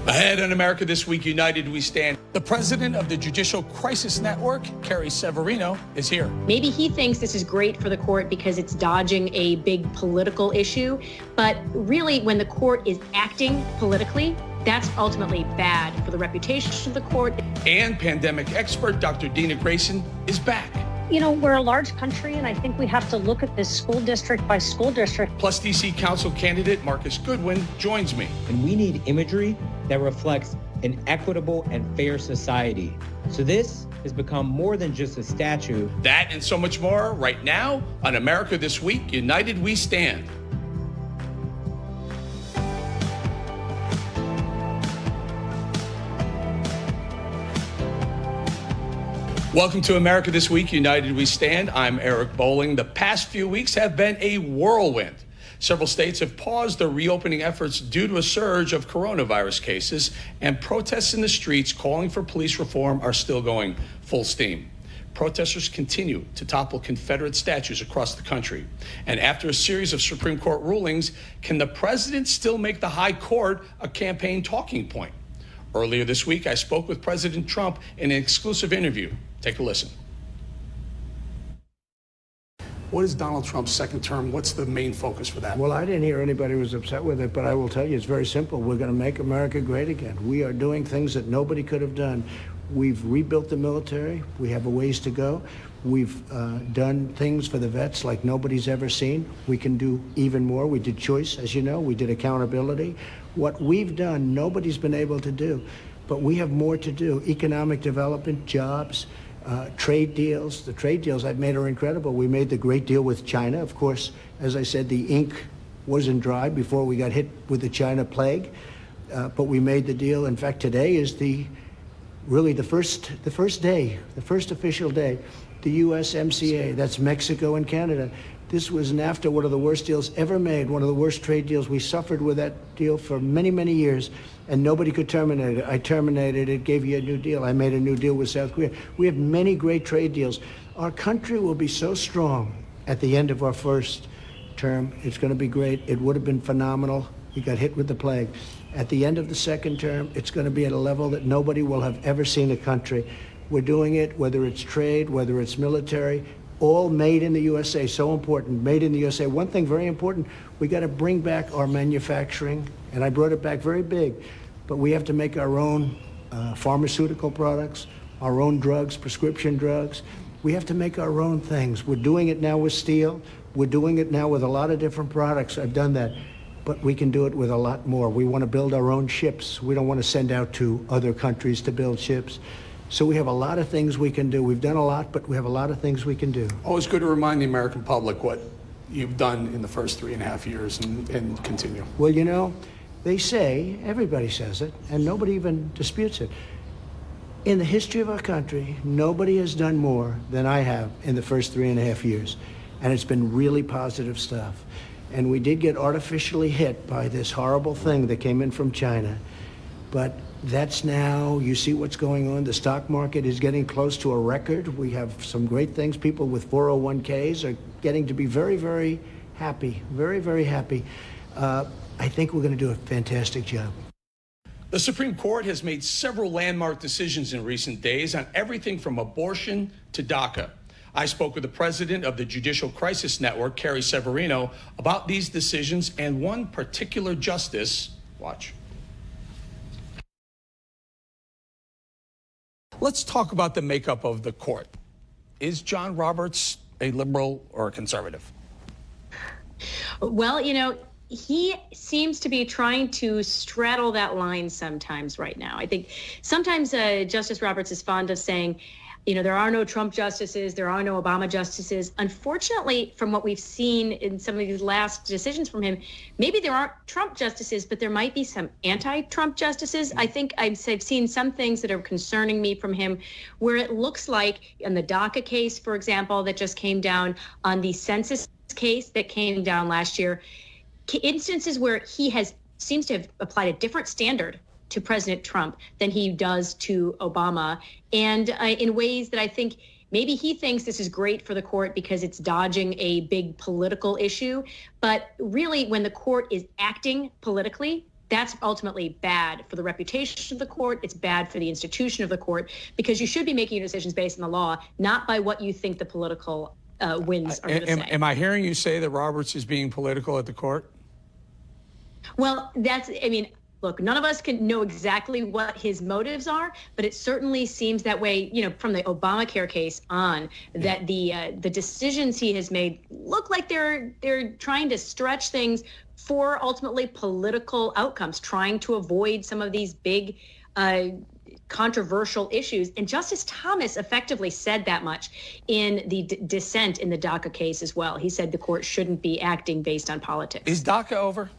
Ahead on America This Week, United We Stand. The president of the Judicial Crisis Network, Carrie Severino, is here. Maybe he thinks this is great for the court because it's dodging a big political issue. But really, when the court is acting politically, that's ultimately bad for the reputation of the court. And pandemic expert Dr. Dena Grayson is back. You know, we're a large country, and I think we have to look at this school district by school district. Plus, D.C. Council candidate Marcus Goodwin joins me. And we need imagery that reflects an equitable and fair society. So this has become more than just a statue. That and so much more right now on America This Week, United We Stand. Welcome to America This Week, United We Stand. I'm Eric Bolling. The past few weeks have been a whirlwind. Several states have paused their reopening efforts due to a surge of coronavirus cases, and protests in the streets calling for police reform are still going full steam. Protesters continue to topple Confederate statues across the country. And after a series of Supreme Court rulings, can the president still make the high court a campaign talking point? Earlier this week, I spoke with President Trump in an exclusive interview. Take a listen. What is Donald Trump's second term? What's the main focus for that? Well, I didn't hear anybody was upset with it, but I will tell you it's very simple. We're going to make America great again. We are doing things that nobody could have done. We've rebuilt the military. We have a ways to go. We've done things for the vets like nobody's ever seen. We can do even more. We did choice, as you know. We did accountability. What we've done, nobody's been able to do. But we have more to do. Economic development, jobs, trade deals. The trade deals I've made are incredible. We made the great deal with China. Of course, as I said, the ink wasn't dry before we got hit with the China plague. But we made the deal. In fact, today is really the first official day. The USMCA, that's Mexico and Canada. This was NAFTA, one of the worst deals ever made, one of the worst trade deals. We suffered with that deal for many, many years, and nobody could terminate it. I terminated it, gave you a new deal. I made a new deal with South Korea. We have many great trade deals. Our country will be so strong at the end of our first term. It's going to be great. It would have been phenomenal. We got hit with the plague. At the end of the second term, it's going to be at a level that nobody will have ever seen a country. We're doing it, whether it's trade, whether it's military, all made in the USA. So important, made in the USA. One thing very important, we got to bring back our manufacturing, and I brought it back very big, but we have to make our own pharmaceutical products, our own drugs, prescription drugs. We have to make our own things. We're doing it now with steel. We're doing it now with a lot of different products. I've done that, but we can do it with a lot more. We want to build our own ships. We don't want to send out to other countries to build ships. So we have a lot of things we can do. We've done a lot, but we have a lot of things we can do. Always good to remind the American public what you've done in the first 3.5 years and continue. Well, you know, they say, everybody says it, and nobody even disputes it. In the history of our country, nobody has done more than I have in the first 3.5 years. And it's been really positive stuff. And we did get artificially hit by this horrible thing that came in from China. But that's now, you see what's going on. The stock market is getting close to a record. We have some great things. People with 401ks are getting to be very, very happy, very, very happy. I think we're going to do a fantastic job. The Supreme Court has made several landmark decisions in recent days on everything from abortion to DACA. I spoke with the president of the Judicial Crisis Network, Carrie Severino, about these decisions and one particular justice. Watch. Let's talk about the makeup of the court. Is John Roberts a liberal or a conservative? Well, you know, he seems to be trying to straddle that line sometimes right now. I think sometimes Justice Roberts is fond of saying, you know, there are no Trump justices, there are no Obama justices. Unfortunately, from what we've seen in some of these last decisions from him, maybe there aren't Trump justices, but there might be some anti-Trump justices. I think I've seen some things that are concerning me from him, where it looks like in the DACA case, for example, that just came down, on the census case that came down last year, instances where he seems to have applied a different standard to President Trump than he does to Obama, and in ways that I think maybe he thinks this is great for the court because it's dodging a big political issue. But really, when the court is acting politically, that's ultimately bad for the reputation of the court. It's bad for the institution of the court, because you should be making your decisions based on the law, not by what you think the political winds are going to say. Am I hearing you say that Roberts is being political at the court? Well, look, none of us can know exactly what his motives are, but it certainly seems that way, from the Obamacare case on, that the decisions he has made look like they're trying to stretch things for ultimately political outcomes, trying to avoid some of these big controversial issues. And Justice Thomas effectively said that much in the dissent in the DACA case as well. He said the court shouldn't be acting based on politics. Is DACA over?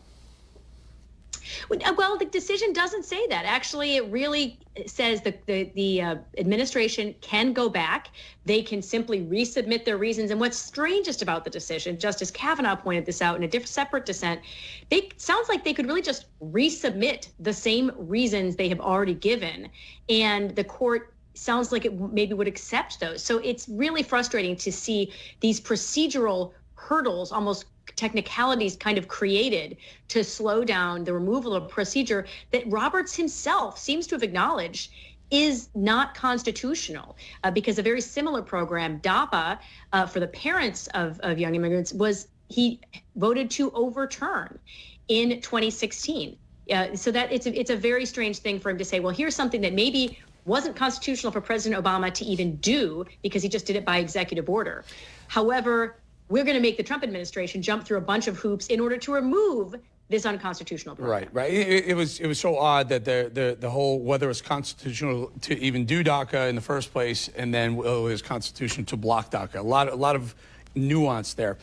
Well, the decision doesn't say that. Actually, it really says that the administration can go back. They can simply resubmit their reasons. And what's strangest about the decision, Justice Kavanaugh pointed this out in a separate dissent, sounds like they could really just resubmit the same reasons they have already given. And the court sounds like it maybe would accept those. So it's really frustrating to see these procedural hurdles, almost technicalities, kind of created to slow down the removal of a procedure that Roberts himself seems to have acknowledged is not constitutional, because a very similar program, DAPA, for the parents of young immigrants, he voted to overturn in 2016. So that it's a very strange thing for him to say, well, here's something that maybe wasn't constitutional for President Obama to even do because he just did it by executive order. However, we're going to make the Trump administration jump through a bunch of hoops in order to remove this unconstitutional program. Right. It was so odd that the whole, whether it's constitutional to even do DACA in the first place, and then it was constitutional to block DACA. A lot of nuance there.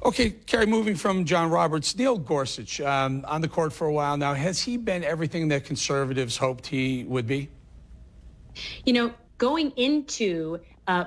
Okay, Carrie, moving from John Roberts, Neil Gorsuch, on the court for a while now. Has he been everything that conservatives hoped he would be? Going into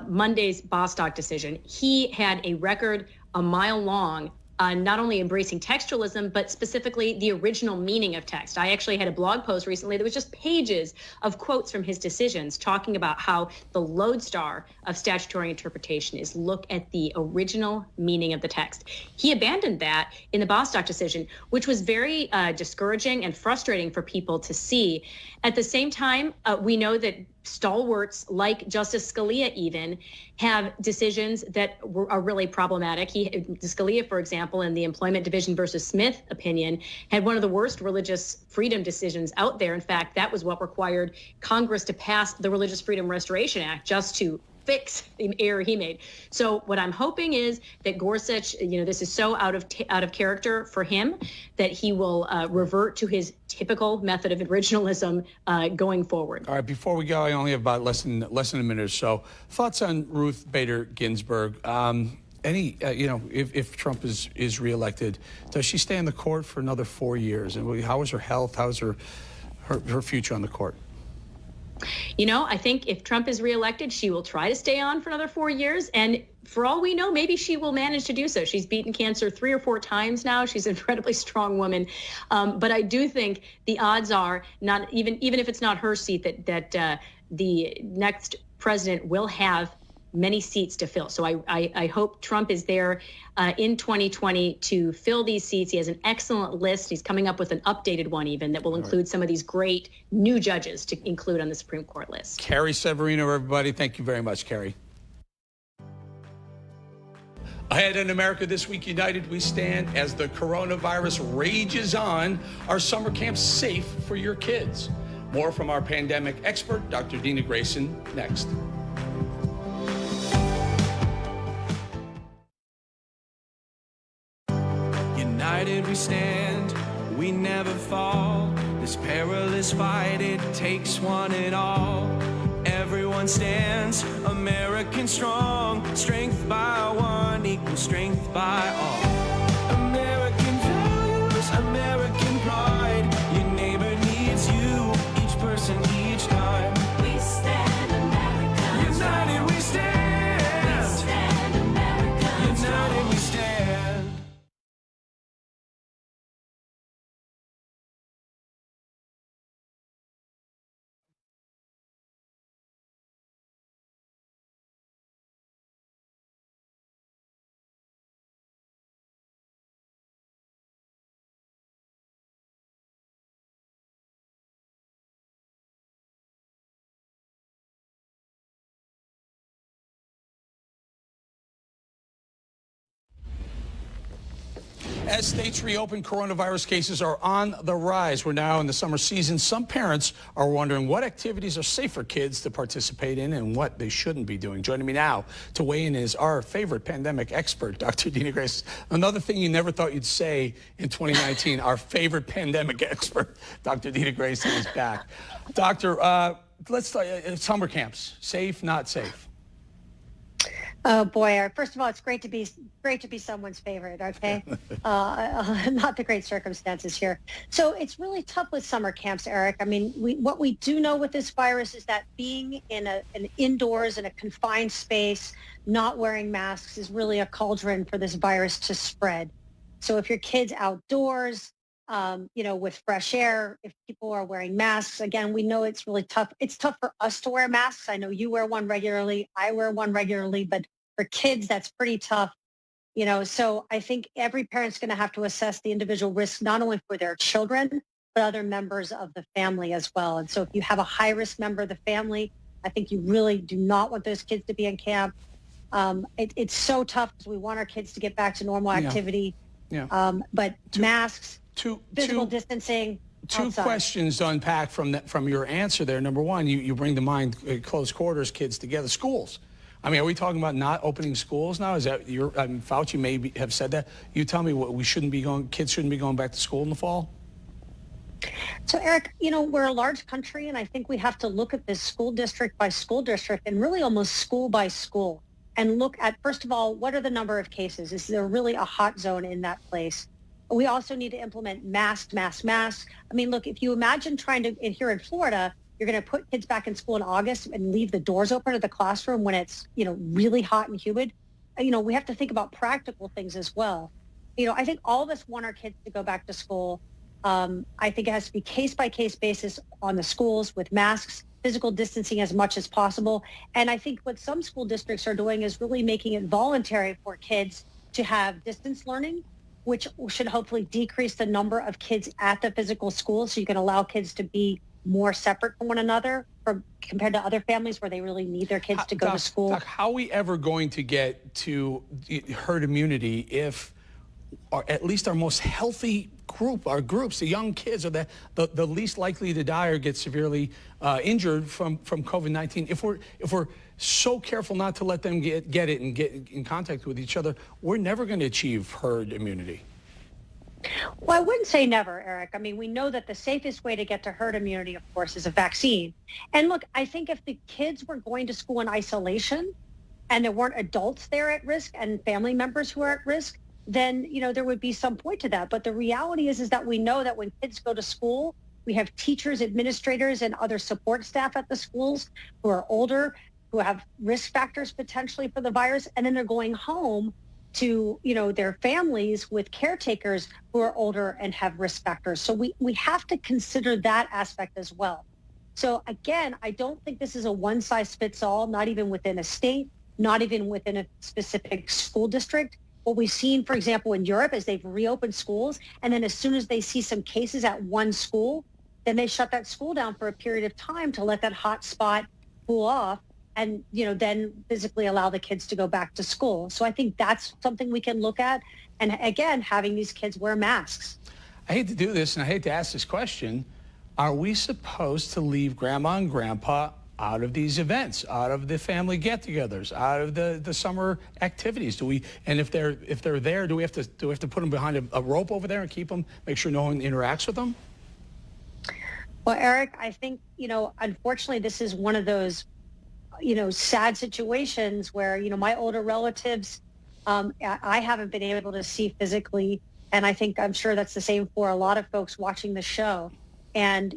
Monday's Bostock decision, he had a record a mile long on not only embracing textualism, but specifically the original meaning of text. I actually had a blog post recently that was just pages of quotes from his decisions talking about how the lodestar of statutory interpretation is look at the original meaning of the text. He abandoned that in the Bostock decision, which was very discouraging and frustrating for people to see. At the same time, we know that stalwarts like Justice Scalia even have decisions that are really problematic. Scalia, for example, in the Employment Division versus Smith opinion, had one of the worst religious freedom decisions out there. In fact, that was what required Congress to pass the Religious Freedom Restoration Act just to fix the error he made. So what I'm hoping is that Gorsuch, this is so out of character for him that he will revert to his typical method of originalism going forward. All right, before we go, I only have about less than a minute or so. Thoughts on Ruth Bader Ginsburg? If Trump is reelected, does she stay on the court for another 4 years? And how is her health? How is her future on the court? I think if Trump is reelected, she will try to stay on for another 4 years. And for all we know, maybe she will manage to do so. She's beaten cancer 3 or 4 times now. She's an incredibly strong woman. But I do think the odds are, not even if it's not her seat, that the next president will have many seats to fill. So I hope Trump is there in 2020 to fill these seats. He has an excellent list. He's coming up with an updated one even that will include some of these great new judges to include on the Supreme Court list. Carrie Severino, everybody. Thank you very much, Carrie. Ahead in America This Week United we stand as the coronavirus rages on. Are summer camps safe for your kids? More from our pandemic expert, Dr. Dena Grayson, next. United we stand, we never fall. This perilous fight, it takes one and all. Everyone stands, American strong. Strength by one equals strength by all. American values, American pride. Your neighbor needs you, each person, each time. We stand, America. United we stand. We stand, America. United we stand. As states reopen, coronavirus cases are on the rise. We're now in the summer season. Some parents are wondering what activities are safe for kids to participate in and what they shouldn't be doing. Joining me now to weigh in is our favorite pandemic expert, Dr. Dena Grayson. Another thing you never thought you'd say in 2019, our favorite pandemic expert, Dr. Dena Grayson, is back. Doctor, let's start. Summer camps, safe, not safe? Oh boy! First of all, it's great to be someone's favorite. Okay, not the great circumstances here. So it's really tough with summer camps, Eric. I mean, what we do know with this virus is that being in an indoors in a confined space, not wearing masks, is really a cauldron for this virus to spread. So if your kid's outdoors, with fresh air, if people are wearing masks, again, we know it's really tough. It's tough for us to wear masks. I know you wear one regularly. I wear one regularly, but for kids, that's pretty tough. So I think every parent's going to have to assess the individual risk, not only for their children, but other members of the family as well. And so if you have a high risk member of the family, I think you really do not want those kids to be in camp. It's so tough because we want our kids to get back to normal activity. Yeah. But masks, physical distancing. Two questions to unpack from your answer there. Number one, you bring to mind close quarters kids together. Schools. I mean, are we talking about not opening schools now? Is that Fauci may have said that? You tell me what kids shouldn't be going back to school in the fall? So Eric, we're a large country, and I think we have to look at this school district by school district and really almost school by school and look at, first of all, what are the number of cases? Is there really a hot zone in that place? We also need to implement masks. I mean, look, if you imagine trying to, here in Florida, you're going to put kids back in school in August and leave the doors open to the classroom when it's, really hot and humid. We have to think about practical things as well. I think all of us want our kids to go back to school. I think it has to be case by case basis on the schools with masks, physical distancing as much as possible. And I think what some school districts are doing is really making it voluntary for kids to have distance learning, which should hopefully decrease the number of kids at the physical school, so you can allow kids to be more separate from one another compared to other families where they really need their kids to go to school. Doc, how are we ever going to get to herd immunity if at least our most healthy groups, the young kids, are the least likely to die or get severely injured from COVID-19? If we're so careful not to let them get it and get in contact with each other, we're never going to achieve herd immunity. Well, I wouldn't say never, Eric. I mean, we know that the safest way to get to herd immunity, of course, is a vaccine. And look, I think if the kids were going to school in isolation and there weren't adults there at risk and family members who are at risk, then, there would be some point to that. But the reality is that we know that when kids go to school, we have teachers, administrators, and other support staff at the schools who are older, who have risk factors potentially for the virus, and then they're going home to, their families with caretakers who are older and have risk factors. So we have to consider that aspect as well. So again, I don't think this is a one size fits all, not even within a state, not even within a specific school district. What we've seen, for example, in Europe is they've reopened schools, and then as soon as they see some cases at one school, then they shut that school down for a period of time to let that hot spot cool off, and then physically allow the kids to go back to school. So I think that's something we can look at. And again, having these kids wear masks. I hate to do this, and I hate to ask this question. Are we supposed to leave grandma and grandpa out of these events, out of the family get-togethers, out of the summer activities? Do we? And if they're there, do we have to put them behind a rope over there and keep them, make sure no one interacts with them? Well, Eric, I think unfortunately, this is one of those sad situations where, my older relatives, I haven't been able to see physically. And I'm sure that's the same for a lot of folks watching the show. And,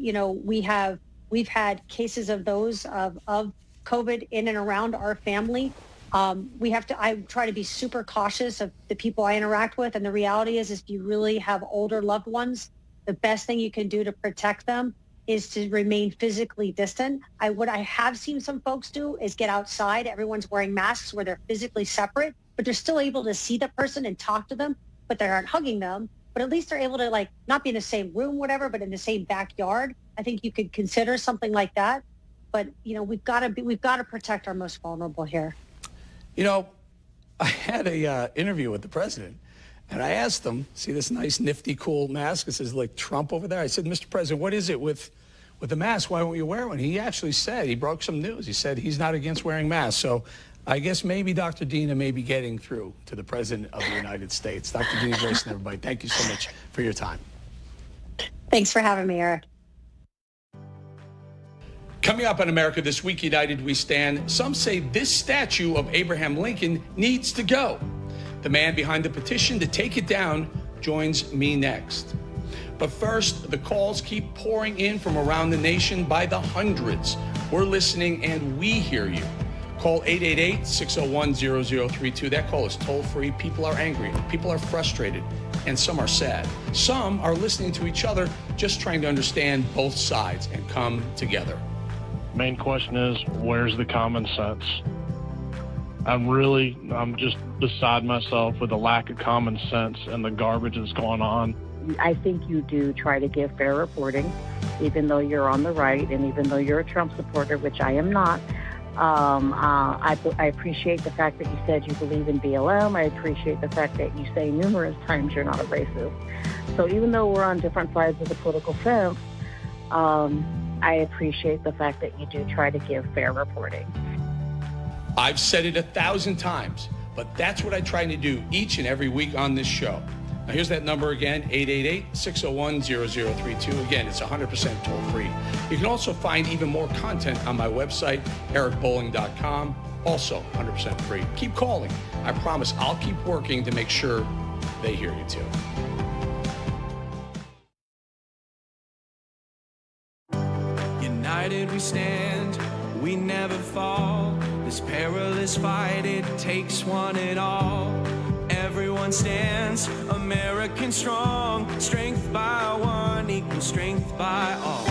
we've had cases of those of COVID in and around our family. I try to be super cautious of the people I interact with. And the reality is if you really have older loved ones, the best thing you can do to protect them is to remain physically distant. What I have seen some folks do is get outside. Everyone's wearing masks where they're physically separate, but they're still able to see the person and talk to them, but they aren't hugging them. But at least they're able to not be in the same room, whatever, but in the same backyard. I think you could consider something like that. But we've got to protect our most vulnerable here. I had a interview with the president. And I asked him, see this nice, nifty, cool mask? It says, like, Trump over there. I said, Mr. President, what is it with the mask? Why won't you wear one? He actually said, he broke some news. He said he's not against wearing masks. So I guess maybe Dr. Dena may be getting through to the President of the United States. Dr. Dena, Grayson, everybody, thank you so much for your time. Thanks for having me, Eric. Coming up on America This Week, United We Stand, some say this statue of Abraham Lincoln needs to go. The man behind the petition to take it down joins me next. But first, the calls keep pouring in from around the nation by the hundreds. We're listening and we hear you. Call 888-601-0032. That call is toll-free. People are angry. People are frustrated. And some are sad. Some are listening to each other, just trying to understand both sides and come together. Main question is, where's the common sense? I'm just beside myself with the lack of common sense and the garbage that's going on. I think you do try to give fair reporting, even though you're on the right and even though you're a Trump supporter, which I am not. I appreciate the fact that you said you believe in BLM. I appreciate the fact that you say numerous times you're not a racist. So even though we're on different sides of the political fence, I appreciate the fact that you do try to give fair reporting. I've said it 1,000 times, but that's what I try to do each and every week on this show. Now here's that number again, 888-601-0032. Again, it's 100% toll-free. You can also find even more content on my website, ericbolling.com, also 100% free. Keep calling. I promise I'll keep working to make sure they hear you too. United we stand, we never fall. This perilous fight, it takes one and all. Everyone stands, American strong. Strength by one equals strength by all.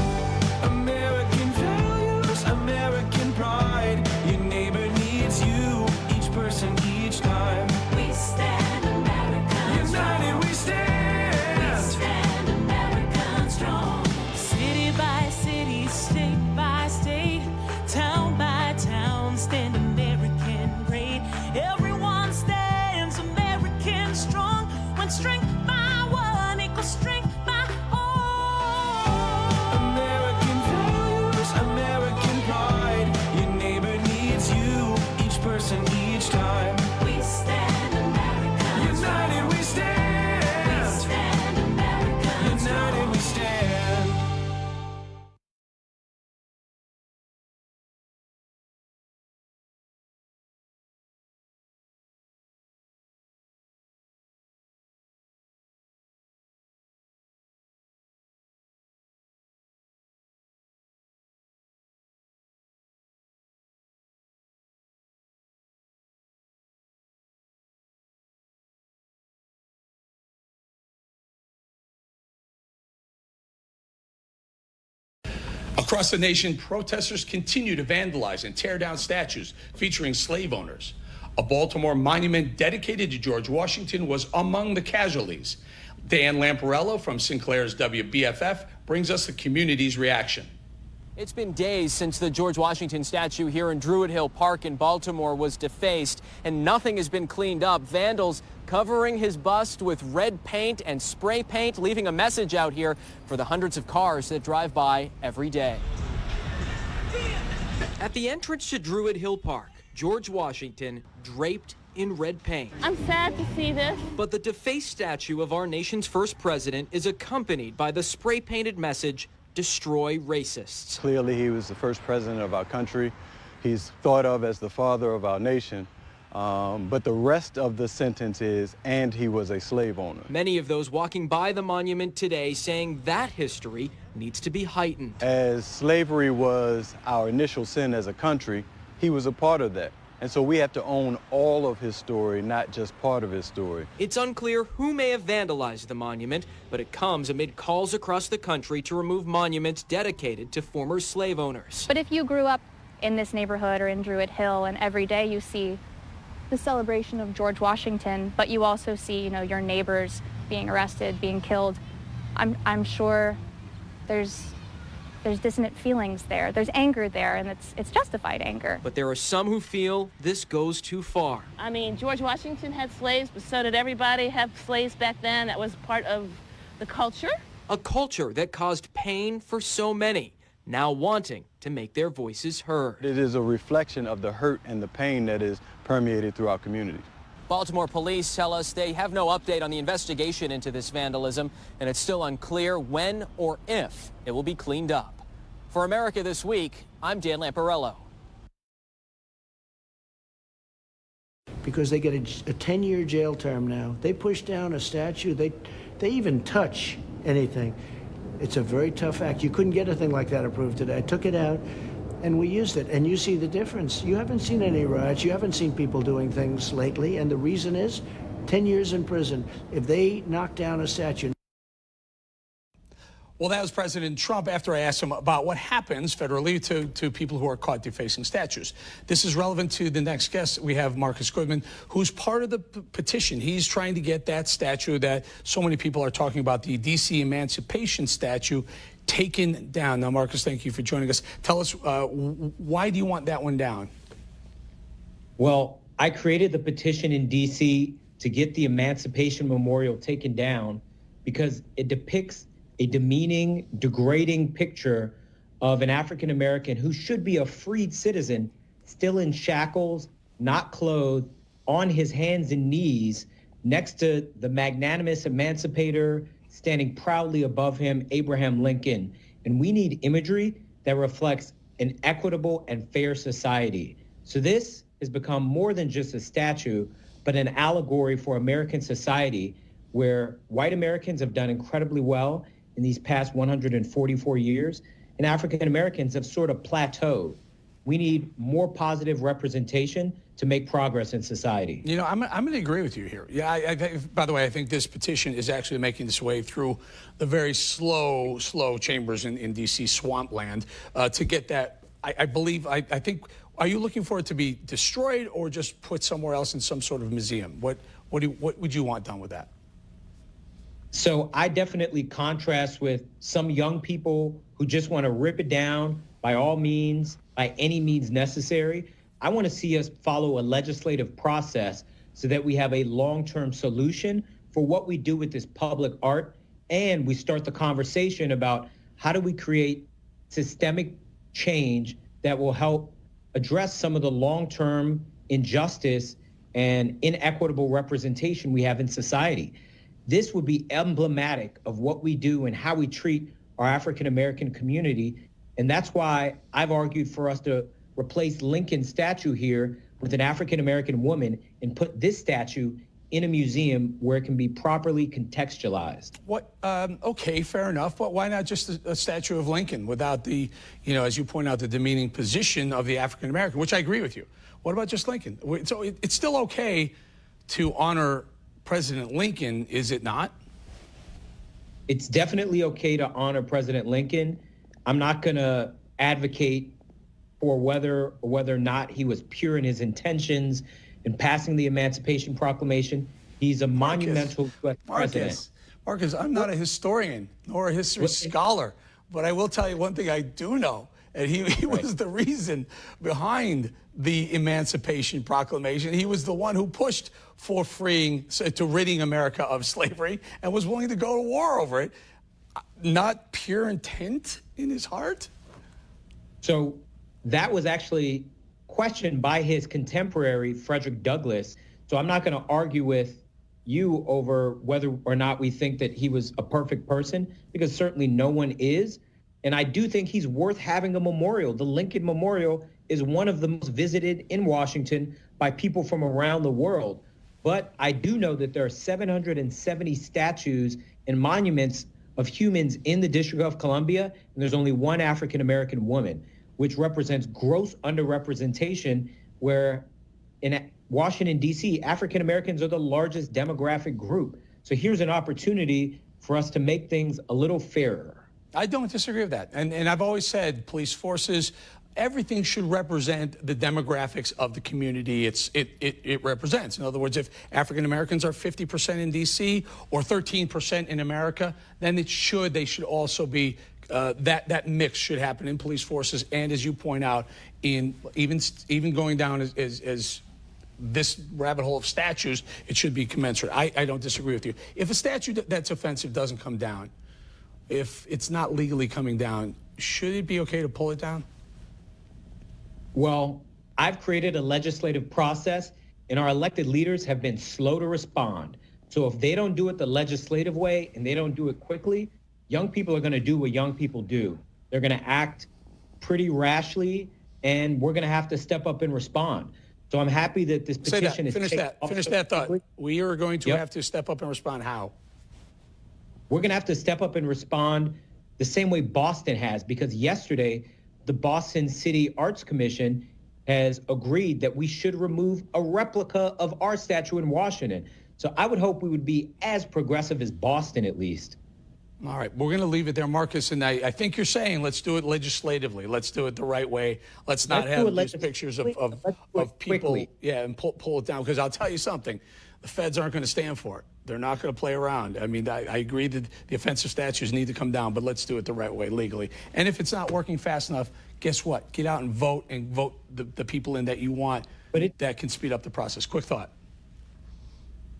American values, American pride. Your neighbor needs you, each person, each time. We stand American strong. United we stand. We stand American strong. City by city, state by state, town by town, stand American great. Everyone stands American strong. When strength by one equals strength by all. American values, American pride. Your neighbor needs you, each person, each time. We stand American United strong. we stand. We stand American strong. United we stand. Across the nation, protesters continue to vandalize and tear down statues featuring slave owners. A Baltimore monument dedicated to George Washington was among the casualties. Dan Lamparello from Sinclair's WBFF brings us the community's reaction. It's been days since the George Washington statue here in Druid Hill Park in Baltimore was defaced, and nothing has been cleaned up. Vandals covering his bust with red paint and spray paint, leaving a message out here for the hundreds of cars that drive by every day. At the entrance to Druid Hill Park, George Washington draped in red paint. I'm sad to see this. But the defaced statue of our nation's first president is accompanied by the spray-painted message, "Destroy racists." Clearly, he was the first president of our country. He's thought of as the father of our nation. But the rest of the sentence is, and he was a slave owner. Many of those walking by the monument today saying that history needs to be heightened. As slavery was our initial sin as a country, he was a part of that. And so we have to own all of his story, not just part of his story. It's unclear who may have vandalized the monument, but it comes amid calls across the country to remove monuments dedicated to former slave owners. But if you grew up in this neighborhood or in Druid Hill and every day you see the celebration of George Washington, but you also see, your neighbors being arrested, being killed, I'm sure there's There's dissonant feelings there. There's anger there, and it's justified anger. But there are some who feel this goes too far. I mean, George Washington had slaves, but so did everybody have slaves back then. That was part of the culture. A culture that caused pain for so many, now wanting to make their voices heard. It is a reflection of the hurt and the pain that is permeated through our community. Baltimore police tell us they have no update on the investigation into this vandalism, and it's still unclear when or if it will be cleaned up. For America This Week, I'm Dan Lamparello. Because they get a 10-year jail term now. They push down a statue. They even touch anything. It's a very tough act. You couldn't get a thing like that approved today. I took it out, and we used it. And you see the difference. You haven't seen any riots. You haven't seen people doing things lately. And the reason is 10 years in prison. If they knock down a statue. Well, that was President Trump after I asked him about what happens federally to people who are caught defacing statues. This is relevant to the next guest. We have Marcus Goodwin, who's part of the petition. He's trying to get that statue that so many people are talking about, the D.C. Emancipation statue, taken down. Now, Marcus, thank you for joining us. Tell us, why do you want that one down? Well, I created the petition in D.C. to get the Emancipation Memorial taken down because it depicts a demeaning, degrading picture of an African American who should be a freed citizen, still in shackles, not clothed, on his hands and knees, next to the magnanimous emancipator standing proudly above him, Abraham Lincoln. And we need imagery that reflects an equitable and fair society. So this has become more than just a statue, but an allegory for American society where white Americans have done incredibly well in these past 144 years, and African Americans have sort of plateaued. We need more positive representation to make progress in society. You know, I'm going to agree with you here. Yeah, by the way, I think this petition is actually making its way through the very slow chambers in D.C. swampland to get that. I think, are you looking for it to be destroyed or just put somewhere else in some sort of museum? What would you want done with that? So I definitely contrast with some young people who just want to rip it down by all means, by any means necessary. I want to see us follow a legislative process so that we have a long-term solution for what we do with this public art, and we start the conversation about how do we create systemic change that will help address some of the long-term injustice and inequitable representation we have in society. This would be emblematic of what we do and how we treat our African American community. And that's why I've argued for us to replace Lincoln's statue here with an African American woman and put this statue in a museum where it can be properly contextualized. Okay, fair enough. But why not just a statue of Lincoln without the, as you point out, the demeaning position of the African American, which I agree with you. What about just Lincoln? So it's still okay to honor President Lincoln, is it not? It's definitely okay to honor President Lincoln. I'm not going to advocate for whether or not he was pure in his intentions in passing the Emancipation Proclamation. He's a monumental president. Marcus, I'm not a historian nor a history scholar, but I will tell you one thing I do know. And he was the reason behind the Emancipation Proclamation. He was the one who pushed for ridding America of slavery and was willing to go to war over it. Not pure intent in his heart? So that was actually questioned by his contemporary, Frederick Douglass. So I'm not going to argue with you over whether or not we think that he was a perfect person, because certainly no one is. And I do think he's worth having a memorial. The Lincoln Memorial is one of the most visited in Washington by people from around the world. But I do know that there are 770 statues and monuments of humans in the District of Columbia, and there's only one African-American woman, which represents gross underrepresentation, where in Washington, D.C., African-Americans are the largest demographic group. So here's an opportunity for us to make things a little fairer. I don't disagree with that. And I've always said police forces, everything should represent the demographics of the community it represents. In other words, if African Americans are 50% in D.C. or 13% in America, then they should also be that mix should happen in police forces, and as you point out, in even going down as this rabbit hole of statues, it should be commensurate. I don't disagree with you. If a statue that's offensive doesn't come down, if it's not legally coming down, should it be okay to pull it down? Well, I've created a legislative process, and our elected leaders have been slow to respond. So if they don't do it the legislative way and they don't do it quickly, young people are going to do what young people do. They're going to act pretty rashly, and we're going to have to step up and respond. So I'm happy that this petition is Finish that thought. We are going to have to step up and respond. How? We're going to have to step up and respond the same way Boston has, because yesterday the Boston City Arts Commission has agreed that we should remove a replica of our statue in Washington. So I would hope we would be as progressive as Boston, at least. All right, we're going to leave it there, Marcus. And I think you're saying let's do it legislatively. Let's do it the right way. Let's not have these pictures of people. Quickly. Yeah, and pull it down. Because I'll tell you something, the feds aren't going to stand for it. They're not going to play around. I mean, I agree that the offensive statues need to come down, but let's do it the right way legally. And if it's not working fast enough, guess what? Get out and vote the people in that you want. But that can speed up the process. Quick thought.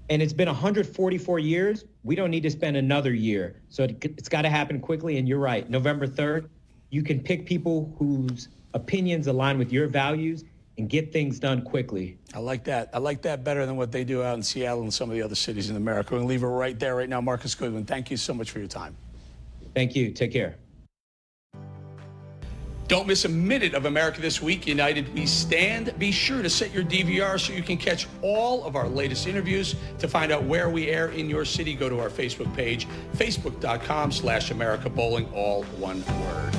And it's been 144 years. We don't need to spend another year. So it's got to happen quickly. And you're right. November 3rd, you can pick people whose opinions align with your values and get things done quickly. I like that. I like that better than what they do out in Seattle and some of the other cities in America. We're going to leave it right there right now. Marcus Goodwin, thank you so much for your time. Thank you. Take care. Don't miss a minute of America This Week, United We Stand. Be sure to set your DVR so you can catch all of our latest interviews. To find out where we air in your city, go to our Facebook page, facebook.com/America Bowling, all one word.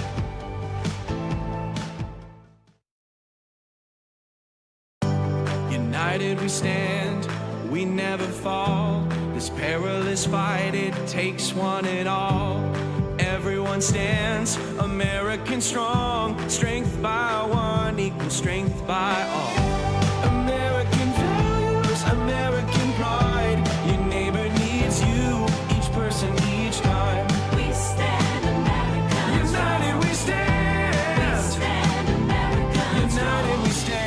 United we stand, we never fall. This perilous fight, it takes one and all. Everyone stands, American strong. Strength by one equals strength by all. American values, American pride. Your neighbor needs you, each person, each time. We stand, America. United we stand. We stand, America. United we stand.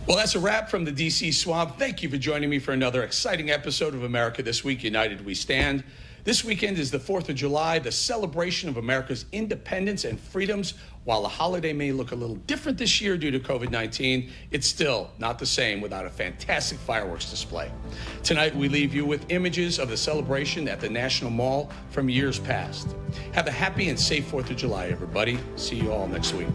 Well, that's a wrap from the D.C. Swamp. Thank you for joining me for another exciting episode of America This Week, United We Stand. This weekend is the 4th of July, the celebration of America's independence and freedoms. While the holiday may look a little different this year due to COVID-19, it's still not the same without a fantastic fireworks display. Tonight, we leave you with images of the celebration at the National Mall from years past. Have a happy and safe 4th of July, everybody. See you all next week.